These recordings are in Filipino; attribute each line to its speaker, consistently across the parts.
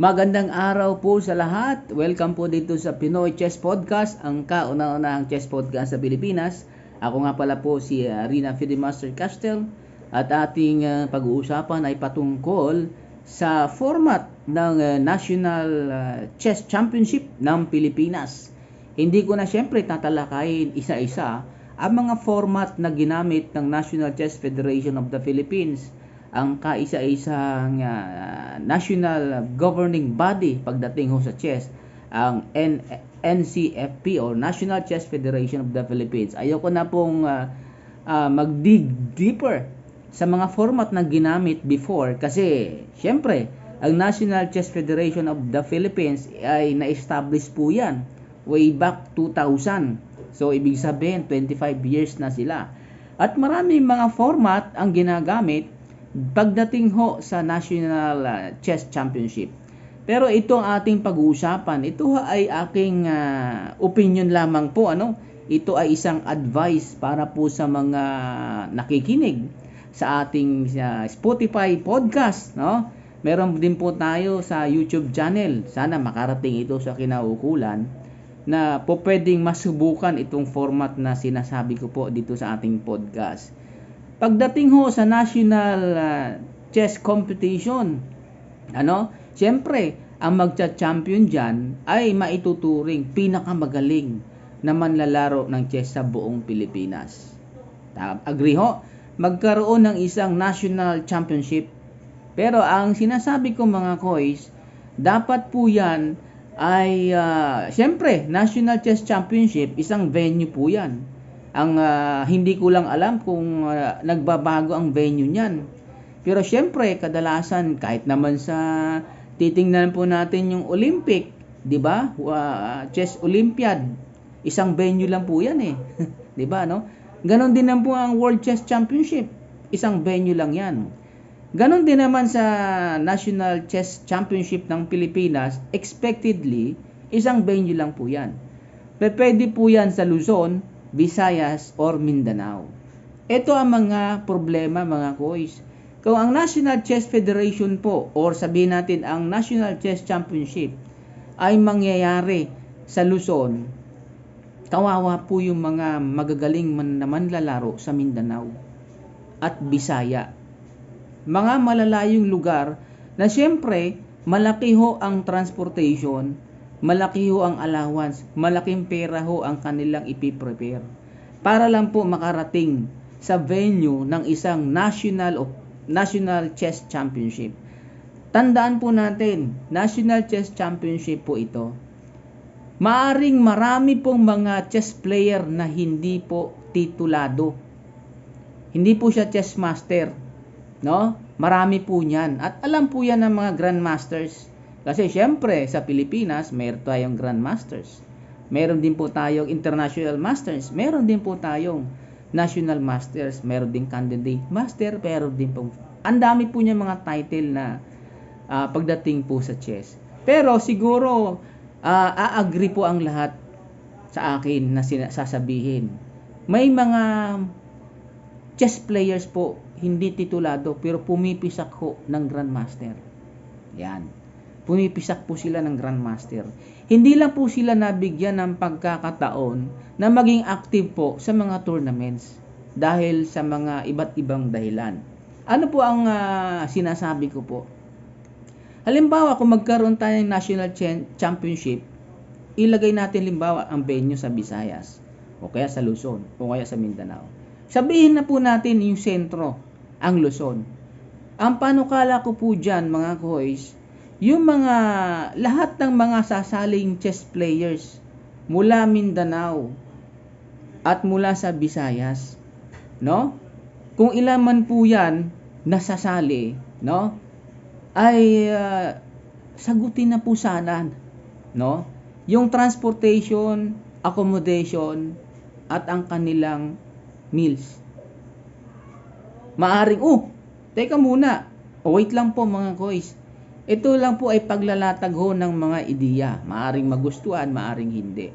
Speaker 1: Magandang araw po sa lahat. Welcome po dito sa Pinoy Chess Podcast, ang kauna-unahang chess podcast sa Pilipinas. Ako nga pala po si Rina Fidemaster Castel at ating pag-uusapan ay patungkol sa format ng National Chess Championship ng Pilipinas. Hindi ko na siyempre tatalakayin isa-isa ang mga format na ginamit ng National Chess Federation of the Philippines, ang kaisa-isang national governing body pagdating ho sa chess, ang NCFP or National Chess Federation of the Philippines. Ayoko na pong mag-dig deeper sa mga format na ginamit before kasi syempre ang National Chess Federation of the Philippines ay na-establish po yan way back 2000. So ibig sabihin 25 years na sila. At maraming mga format ang ginagamit pagdating ho sa National Chess Championship. Pero ito ang ating pag-uusapan. Ito ay aking opinion lamang po. Ito ay isang advice para po sa mga nakikinig sa ating Spotify podcast. Meron din po tayo sa YouTube channel. Sana makarating ito sa kinaukulan na po pwedeng masubukan itong format na sinasabi ko po dito sa ating podcast. Pagdating ho sa national chess competition, siyempre, ang magcha-champion dyan ay maituturing pinakamagaling na manlalaro ng chess sa buong Pilipinas. Agree ho? Magkaroon ng isang national championship. Pero ang sinasabi ko mga koys, dapat po yan ay, siyempre, National Chess Championship, isang venue po yan. Ang hindi ko lang alam kung nagbabago ang venue niyan. Pero syempre, kadalasan kahit naman sa titingnan po natin yung Olympic, 'di ba? Chess Olympiad, isang venue lang po 'yan eh. 'Di ba, no? Ganon din naman po ang World Chess Championship, isang venue lang 'yan. Ganon din naman sa National Chess Championship ng Pilipinas, expectedly, isang venue lang po 'yan. Pwede po 'yan sa Luzon, Visayas, or Mindanao. Ito ang mga problema mga koys. Kung ang National Chess Federation po, or sabihin natin ang National Chess Championship, ay mangyayari sa Luzon, kawawa po yung mga magagaling na manlalaro sa Mindanao at Bisaya. Mga malalayong lugar na siyempre malaki ho ang transportation, malaki ho ang allowance, malaking pera ho ang kanilang ipiprepare para lang po makarating sa venue ng isang National Chess Championship. Tandaan po natin, National Chess Championship po ito. Maaring marami pong mga chess player na hindi po titulado. Hindi po siya chess master, no? Marami po niyan. At alam po yan ng mga grandmasters. Kasi syempre sa Pilipinas, meron tayong grandmasters. Meron din po tayong international masters. Meron din po tayong national masters. Meron din candidate master. Meron din po. Ang dami po niya mga title na pagdating po sa chess. Pero siguro, a-agree po ang lahat sa akin na sasabihin. May mga chess players po, hindi titulado, pero pumipisak ho ng grandmaster. Yan. Pumipisak po sila ng grandmaster. Hindi lang po sila nabigyan ng pagkakataon na maging active po sa mga tournaments dahil sa mga iba't ibang dahilan. Ano po ang sinasabi ko po? Halimbawa, kung magkaroon tayo ng National Championship, ilagay natin halimbawa ang venue sa Visayas, o kaya sa Luzon, o kaya sa Mindanao. Sabihin na po natin yung sentro, ang Luzon. Ang panukala ko po dyan, mga koys, yung mga lahat ng mga sasaling chess players mula Mindanao at mula sa Visayas, no? Kung ilan man po 'yan nasasali, no? Ay sagutin na po sana, no? Yung transportation, accommodation at ang kanilang meals. Maaring, teka muna. Wait lang po mga koys. Ito lang po ay paglalatag ho ng mga ideya. Maaring magustuhan, maaring hindi.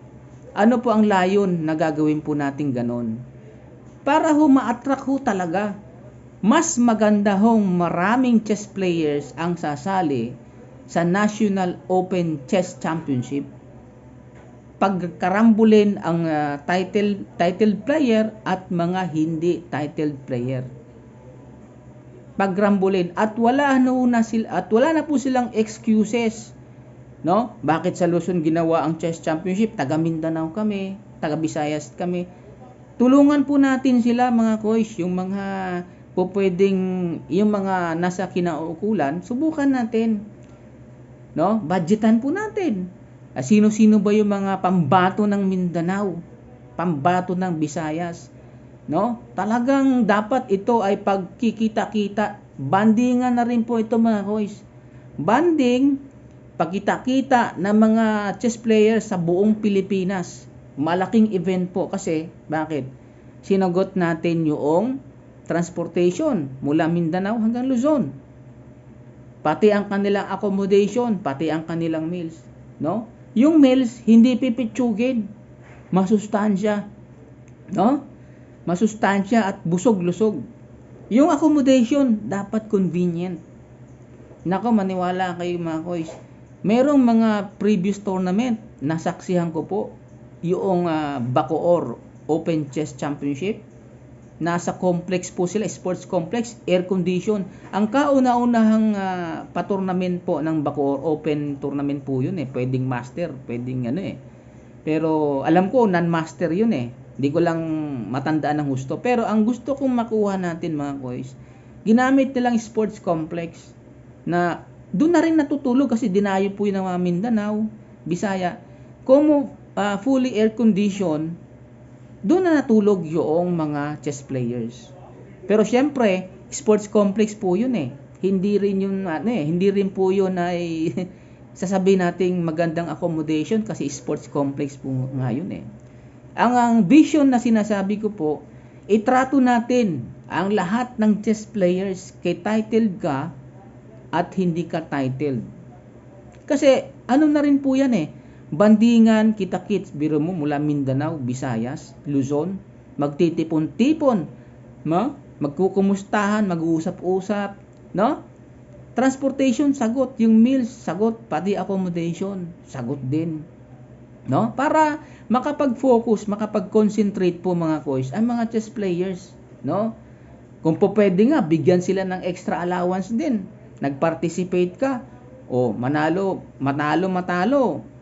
Speaker 1: Ano po ang layon na gagawin po natin ganon? Para ho ma-attract ho talaga mas maganda hong maraming chess players ang sasali sa National Open Chess Championship, pagkarambulin ang titled player at mga hindi titled player. Pagrambulin at wala na po silang excuses, no? Bakit sa Luzon ginawa ang chess championship? Taga Mindanao kami, taga Visayas kami. Tulungan po natin sila mga coach, yung mga yung mga nasa kinauukulan, subukan natin. No? Budgetan po natin. Sino-sino ba yung mga pambato ng Mindanao? Pambato ng Visayas? No? Talagang dapat ito ay pagkikita-kita. Bandingan na rin po ito mga coach. Banding, pagkita-kita ng mga chess players sa buong Pilipinas. Malaking event po kasi, bakit? Sinagot natin yung transportation mula Mindanao hanggang Luzon. Pati ang kanilang accommodation, pati ang kanilang meals, no? Yung meals hindi pipitsugin. Masustansya, no? Masustansya at busog-lusog. Yung accommodation dapat convenient. Nako, maniwala kayo mga koys. Merong mga previous tournament nasaksihan ko po. Yung Bacoor Open Chess Championship, nasa complex po sila, sports complex, air condition. Ang kauna-unahang pa-tournament po ng Bacoor Open tournament po yun eh. Pwedeng master, pwedeng ano eh. Pero alam ko non-master yun eh. Hindi ko lang matandaan ng gusto. Pero ang gusto kong makuha natin mga boys, ginamit nilang sports complex na doon na rin natutulog kasi dinayo po yun ng mga Mindanao, Bisaya. Kung fully air condition, doon na natulog yung mga chess players. Pero syempre, sports complex po yun eh. Hindi rin yun hindi rin po yun ay sasabihin nating magandang accommodation kasi sports complex po nga yun eh. Ang vision na sinasabi ko po, itrato natin ang lahat ng chess players kay titled ka at hindi ka titled. Kasi ano na rin po yan eh. Bandingan, kita-kits, biro mo mula Mindanao, Visayas, Luzon, magtitipon-tipon, no? Magkukumustahan, mag-uusap-usap, no? Transportation, sagot. Yung meals, sagot. Pati accommodation, sagot din. No? Para makapag-focus, makapag-concentrate po mga coach, ang mga chess players, no? Kung po pwede nga, bigyan sila ng extra allowance din. Nag-participate ka, o manalo,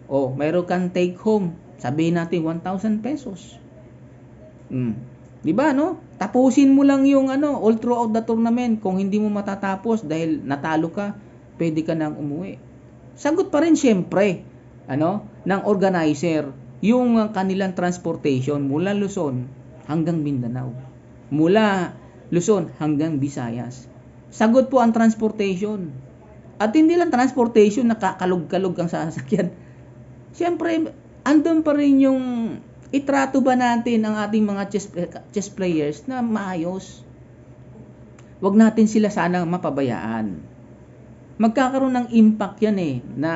Speaker 1: o mayroon kang take home, sabihin natin 1,000 pesos. Di ba, no? Tapusin mo lang yung all throughout the tournament. Kung hindi mo matatapos dahil natalo ka, pwede ka nang umuwi. Sagot pa rin syempre, ng organizer, yung kanilang transportation mula Luzon hanggang Mindanao. Mula Luzon hanggang Visayas. Sagot po ang transportation. At hindi lang transportation, nakakalog-kalog ang sasakyan. Siyempre, andun pa rin yung itrato ba natin ang ating mga chess players na maayos. Huwag natin sila sana mapabayaan. Magkakaroon ng impact yan eh, na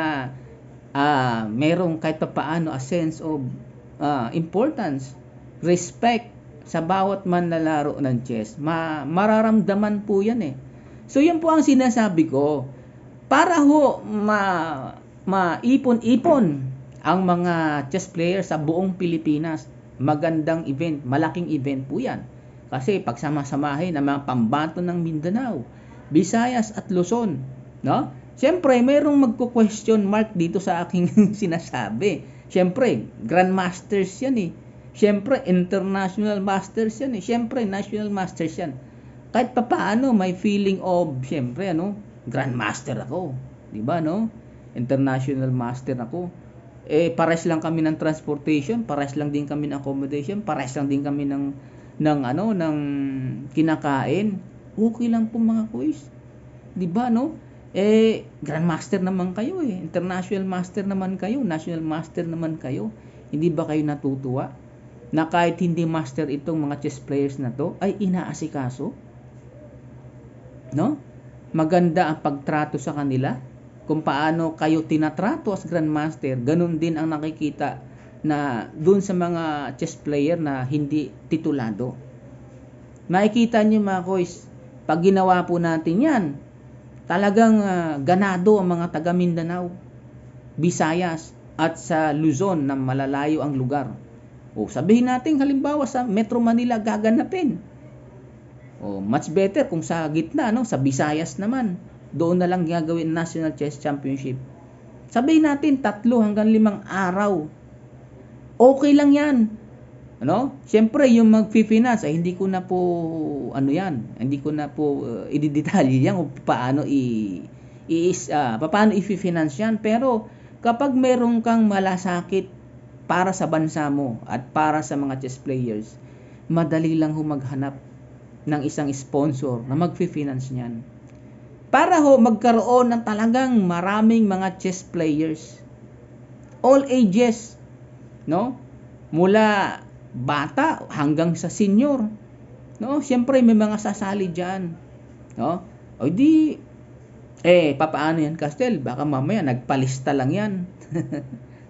Speaker 1: merong kahit pa paano a sense of importance, respect sa bawat manlalaro ng chess. Mararamdaman po yan eh. So yan po ang sinasabi ko. Para ho maipon-ipon ang mga chess players sa buong Pilipinas. Magandang event, malaking event po yan. Kasi pagsama-samahin ang mga pambato ng Mindanao, Visayas at Luzon, no? Siyempre, mayroong magko-question mark dito sa aking sinasabi. Siyempre, grandmasters yan eh. Siyempre, international masters yan eh. Siyempre, national masters yan. Kahit pa paano, may feeling of, siyempre, grandmaster ako. Diba, no? International master ako. Pares lang kami ng transportation, pares lang din kami ng accommodation, pares lang din kami ng kinakain. Okay lang po mga kuys. 'Di ba no? Grandmaster naman kayo eh. International master naman kayo, national master naman kayo. Hindi ba kayo natutuwa na kahit hindi master itong mga chess players na to ay inaasikaso? No? Maganda ang pagtrato sa kanila. Kung paano kayo tinatrato as grandmaster, ganun din ang nakikita na dun sa mga chess player na hindi titulado. Makikita nyo mga koys, pag ginawa po natin yan, talagang ganado ang mga taga Mindanao, Visayas, at sa Luzon na malalayo ang lugar. O sabihin natin halimbawa sa Metro Manila gaganapin. O much better kung sa gitna, no, sa Visayas naman. Doon na lang gagawin National Chess Championship. Sabihin natin 3 hanggang 5 araw. Okay lang 'yan. Ano? Siyempre yung mag-finance ay hindi ko na po hindi ko na po i-detalye yan kung paano paano i-finance yan. Pero kapag meron kang malasakit para sa bansa mo at para sa mga chess players, madali lang maghanap ng isang sponsor na mag-finance niyan. Para magkaroon ng talagang maraming mga chess players. All ages, no? Mula bata hanggang sa senior, no? Siyempre may mga sasali diyan, no? O di papaano yan, Castel? Baka mamaya nagpalista lang yan.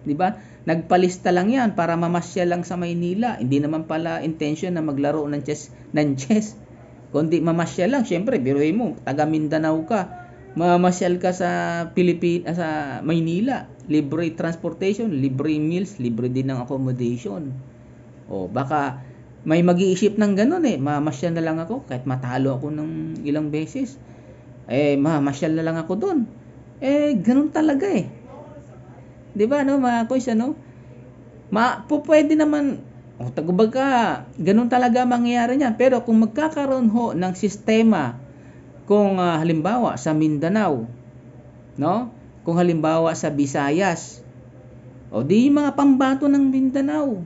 Speaker 1: 'Di ba? Nagpalista lang yan para mamasyal lang sa Maynila. Hindi naman pala intention na maglaro ng chess. Kundi mamasyal lang, siyempre biruin mo, taga Mindanao ka, mamasyal ka sa sa Maynila, libre transportation, libre meals, libre din ng accommodation. O baka may mag-iisip ng gano'n mamasyal na lang ako kahit matalo ako ng ilang beses. Mamasyal na lang ako doon. Gano'n talaga 'Di ba no, mga koys, ano? Pwede naman tagubaga, gano'n talaga mangyayari niyan. Pero kung magkakaroon ng sistema, kung halimbawa sa Mindanao, no? Kung halimbawa sa Visayas, o di mga pambato ng Mindanao,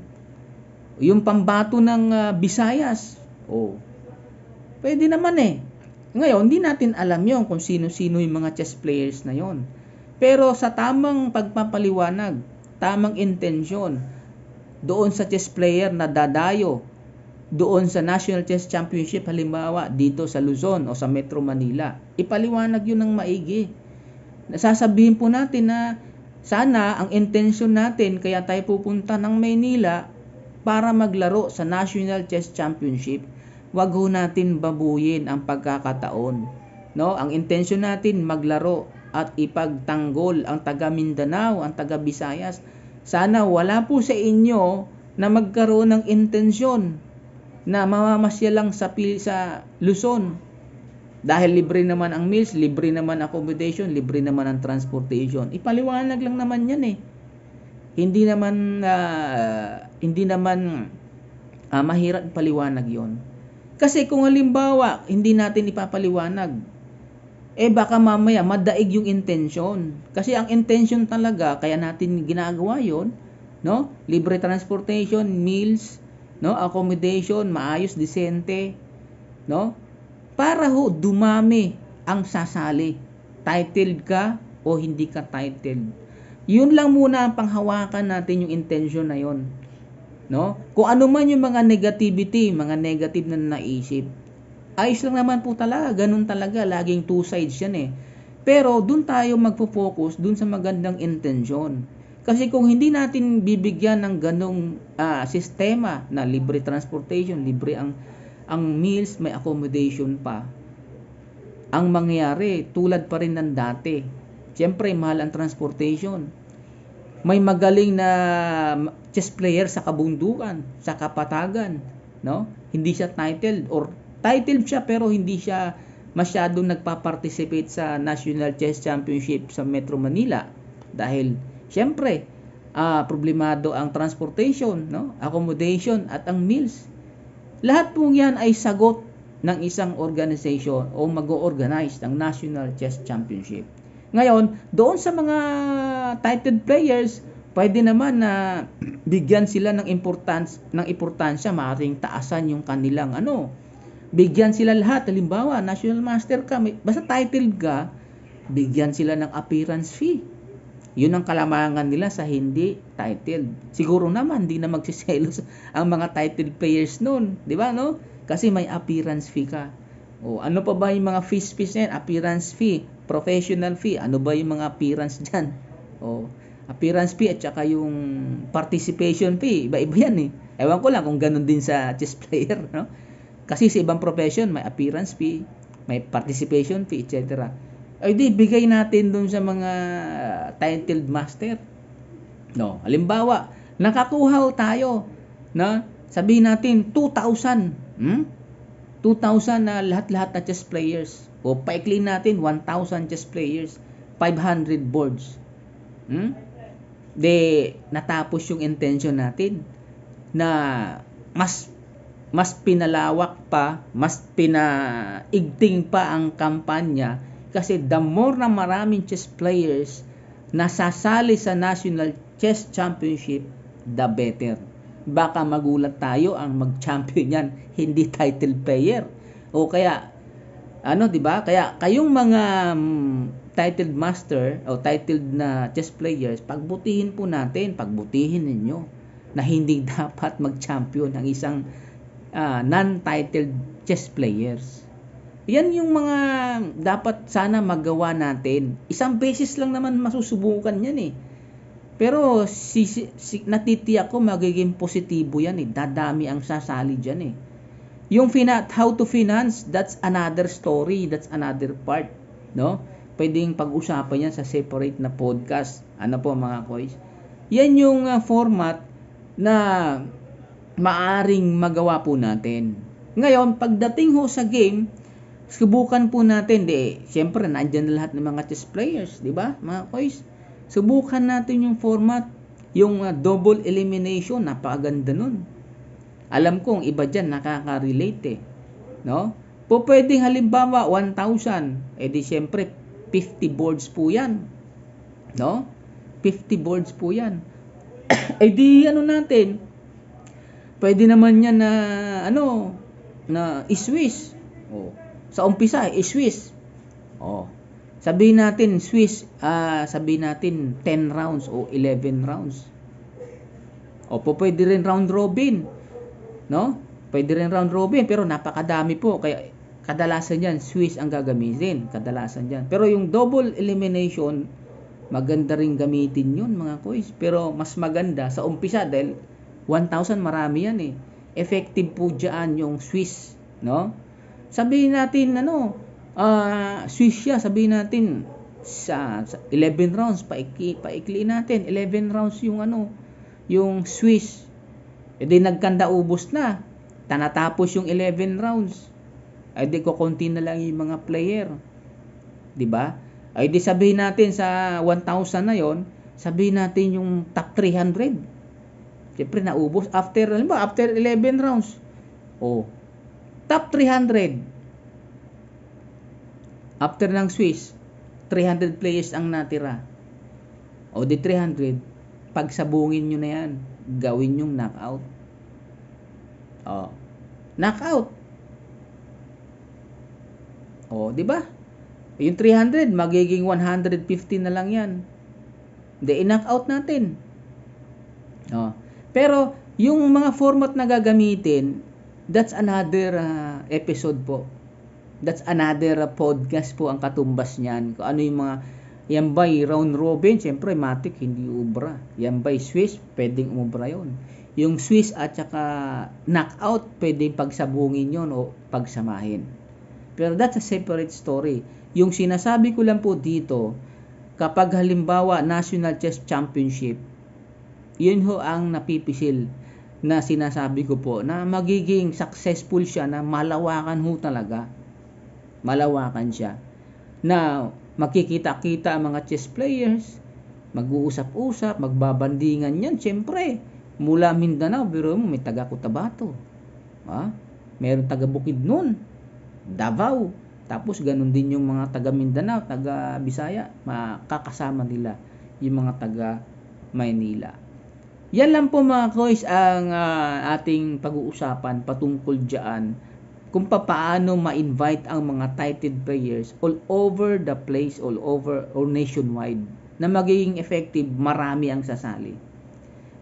Speaker 1: yung pambato ng Visayas, pwede naman Ngayon, hindi natin alam yon kung sino-sino yung mga chess players na yon. Pero sa tamang pagpapaliwanag, tamang intensyon, doon sa chess player na dadayo, doon sa National Chess Championship, halimbawa dito sa Luzon o sa Metro Manila, ipaliwanag yun ng maigi. Nasasabihin po natin na sana ang intensyon natin, kaya tayo pupunta ng Maynila para maglaro sa National Chess Championship. Wag ho natin babuyin ang pagkakataon. No? Ang intensyon natin maglaro at ipagtanggol ang taga Mindanao, ang taga Visayas. Sana wala po sa inyo na magkaroon ng intensyon na mamamasya lang sa Luzon. Dahil libre naman ang meals, libre naman accommodation, libre naman ang transportation. Ipaliwanag lang naman yan Hindi naman mahirap ipaliwanag yon. Kasi kung halimbawa hindi natin ipapaliwanag, baka mamaya madaig yung intensyon. Kasi ang intensyon talaga, kaya natin ginagawa yon, no? Libre transportation, meals, no? Accommodation, maayos, disente, no? Para dumami ang sasali. Titled ka o hindi ka titled. Yun lang muna ang panghawakan natin, yung intention na yon. No? Kung ano man yung mga negativity, mga negative na naisip, ayos lang naman po talaga, ganun talaga, laging two sides yan Pero dun tayo magpo-focus dun sa magandang intention. Kasi kung hindi natin bibigyan ng ganong sistema na libre transportation, libre ang meals, may accommodation pa, ang mangyayari tulad pa rin ng dati. Siyempre, mahal ang transportation. May magaling na chess player sa kabundukan, sa kapatagan, no? Hindi siya titled, or titled siya pero hindi siya masyadong nagpa-participate sa National Chess Championship sa Metro Manila dahil siyempre problemado ang transportation, no? Accommodation at ang meals. Lahat po 'yan ay sagot ng isang organization o mag-o-organize ng National Chess Championship. Ngayon, doon sa mga titled players, pwede naman na bigyan sila ng importansya, maaaring taasan yung kanilang bigyan sila lahat. Halimbawa, national master ka, basta titled ka, bigyan sila ng appearance fee. Yun ang kalamangan nila sa hindi titled. Siguro naman, hindi na magsiselos ang mga titled players noon. Di ba, no? Kasi may appearance fee ka. Ano pa ba yung mga fees na yan? Appearance fee, professional fee. Ano ba yung mga appearance dyan? Appearance fee at saka yung participation fee. Iba-iba yan Ewan ko lang kung ganun din sa chess player, no? Kasi sa ibang profession, may appearance fee, may participation fee, etc. Ay di, bigay natin dun sa mga titled master. No, halimbawa, nakakuha tayo na sabihin natin 2,000. 2,000 na lahat-lahat na chess players. O paikli natin 1,000 chess players, 500 boards. De natapos yung intention natin na mas pinalawak pa, mas pinaigting pa ang kampanya kasi the more na maraming chess players nasasali sa National Chess Championship, the better. Baka magulat tayo ang mag-champion yan, hindi title player. O kaya, di ba? Kaya kayong mga titled master o titled na chess players, pagbutihin ninyo na hindi dapat mag-champion ang isang non-titled chess players. Yan yung mga dapat sana magawa natin. Isang beses lang naman masusubukan yan eh. Pero natitiyak ko magiging positibo yan eh. Dadami ang sasali dyan eh. Yung how to finance, that's another story. That's another part. No? Pwedeng pag-usapan yan sa separate na podcast. Ano po mga koys? Yan yung format na maaring magawa po natin. Ngayon, pagdating ho sa game, subukan po natin, siyempre, nandiyan na lahat ng mga chess players, di ba, mga koys? Subukan natin yung format, yung double elimination, napakaganda nun. Alam kong iba dyan nakaka-relate no? Po pwedeng halimbawa 1,000, di siyempre 50 boards po yan, no? 50 boards po yan. Di natin, pwede naman yan na i-Swiss. Sa umpisa, i-Swiss. Sabihin natin, Swiss, sabihin natin 10 rounds o 11 rounds. Pwede rin round robin. No? Pwede rin round robin, pero napakadami po. Kaya, kadalasan yan, Swiss ang gagamitin. Kadalasan yan. Pero yung double elimination, maganda rin gamitin yun, mga koys. Pero mas maganda sa umpisa, dahil 1,000 marami yan eh. Effective po dyan yung Swiss. No? Sabihin natin, Swiss siya, sabihin natin, sa 11 rounds, paikli natin, 11 rounds yung Swiss. Di nagkanda ubos na. Tanatapos yung 11 rounds. Di kukunti na lang yung mga player. Di ba? Di sabihin natin sa 1,000 na yon, sabihin natin yung top 300. Siyempre naubos after 11 rounds. Top 300. After ng Swiss, 300 players ang natira. Di 300, pagsabungin nyo na yan. Gawin yung knockout. Knockout. Di ba? Yung 300, magiging 150 na lang yan. I-knockout natin. Pero, yung mga format na gagamitin, that's another episode po. That's another podcast po ang katumbas niyan. Kung ano yung mga, yan ba'y round robin, siyempre matik, hindi ubra. Yan ba'y Swiss, pwedeng umubra yon. Yung Swiss at saka knockout, pwedeng pagsabungin yon o pagsamahin. Pero that's a separate story. Yung sinasabi ko lang po dito, kapag halimbawa National Chess Championship, yun ho ang napipisil na sinasabi ko po na magiging successful siya, na malawakan ho talaga. Malawakan siya. Na makikita-kita ang mga chess players, mag-uusap-usap, magbabandingan yan. Siyempre, mula Mindanao, biro mo, may taga Cotabato. Meron taga Bukidnon, Davao. Tapos ganun din yung mga taga Mindanao, taga Bisaya, makakasama nila yung mga taga Maynila. Yan lang po mga koys ang ating pag-uusapan patungkol dyan kung paano ma-invite ang mga titled players all over the place, all over or nationwide, na magiging effective, marami ang sasali.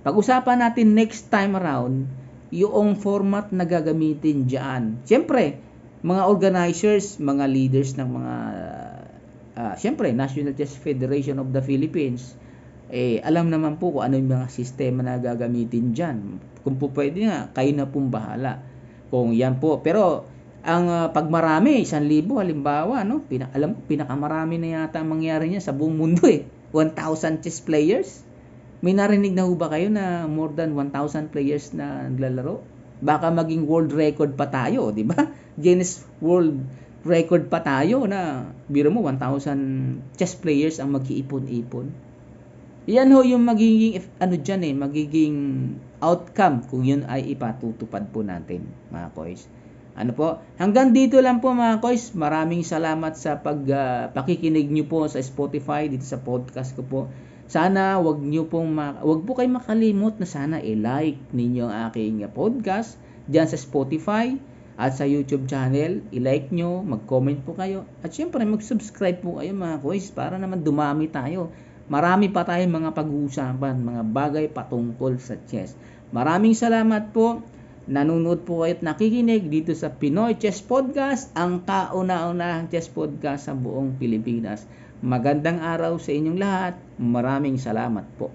Speaker 1: Pag-usapan natin next time around yung format na gagamitin dyan. Siyempre, mga organizers, mga leaders ng mga siyempre, National Chess Federation of the Philippines, alam naman po kung ano yung mga sistema na gagamitin dyan. Kung po pwede nga, kayo na pong bahala kung yan po. Pero Ang pag marami, 1,000 halimbawa, no? Alam ko, pinakamarami na yata ang mangyari niya sa buong mundo 1,000 chess players. May narinig na ho ba kayo na more than 1,000 players na naglalaro? Baka maging world record pa tayo, di ba? Guinness World Record pa tayo na biro mo 1,000 chess players ang mag-iipon-ipon. Yan ho yung magiging magiging outcome kung yun ay ipatutupad po natin, mga koys. Hanggang dito lang po mga koys. Maraming salamat sa pakikinig nyo po sa Spotify, dito sa podcast ko po. Sana wag po kayong makalimot na sana i-like ninyo ang aking podcast diyan sa Spotify at sa YouTube channel. I-like nyo, mag-comment po kayo. At syempre mag-subscribe po kayo mga koys para naman dumami tayo. Marami pa tayong mga pag-uusapan, mga bagay patungkol sa chess. Maraming salamat po. Nanonood po kayo at nakikinig dito sa Pinoy Chess Podcast, ang kauna-unahang chess podcast sa buong Pilipinas. Magandang araw sa inyong lahat. Maraming salamat po.